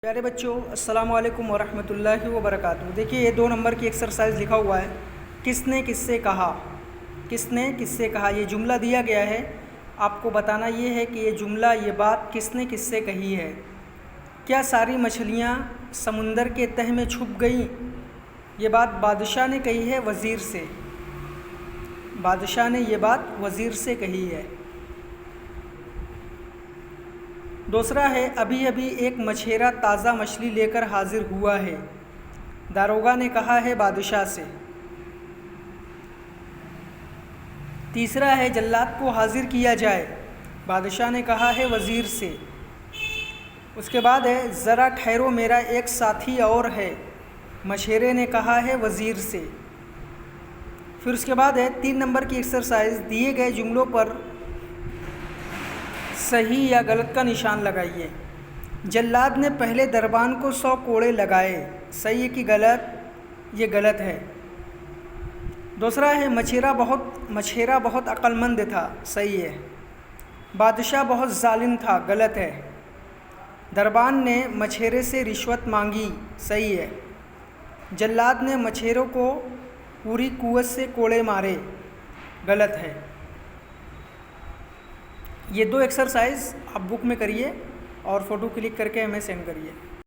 प्यारे बच्चों, अस्सलाम वालेकुम वरहमतुल्लाहि वबरकातुहू। देखिए, ये 2 नंबर की एक्सरसाइज लिखा हुआ है, किसने किससे कहा। किसने किससे कहा, ये जुमला दिया गया है। आपको बताना ये है कि ये जुमला, ये बात किसने किससे कही है। क्या सारी मछलियाँ समुंदर के तह में छुप गईं? ये बात बादशाह ने कही है वज़ीर से। बादशाह ने ये बात वज़ीर से कही है। दूसरा है, अभी अभी एक मछेरा ताज़ा मछली लेकर हाजिर हुआ है, दारोगा ने कहा है बादशाह से। तीसरा है, जल्लाद को हाजिर किया जाए, बादशाह ने कहा है वज़ीर से। उसके बाद है, ज़रा ठहरो मेरा एक साथी और है, मछेरे ने कहा है वज़ीर से। फिर उसके बाद है 3 नंबर की एक्सरसाइज, दिए गए जुमलों पर सही या गलत का निशान लगाइए। जल्लाद ने पहले दरबान को 100 कोड़े लगाए, सही है कि गलत? ये गलत है। दूसरा है, मछेरा बहुत अक्लमंद था, सही है। बादशाह बहुत जालिम था, गलत है। दरबान ने मछेरे से रिश्वत मांगी, सही है। जल्लाद ने मछेरों को पूरी कुव्वत से कोड़े मारे, गलत है। ये 2 एक्सरसाइज आप बुक में करिए और फ़ोटो क्लिक करके हमें सेंड करिए।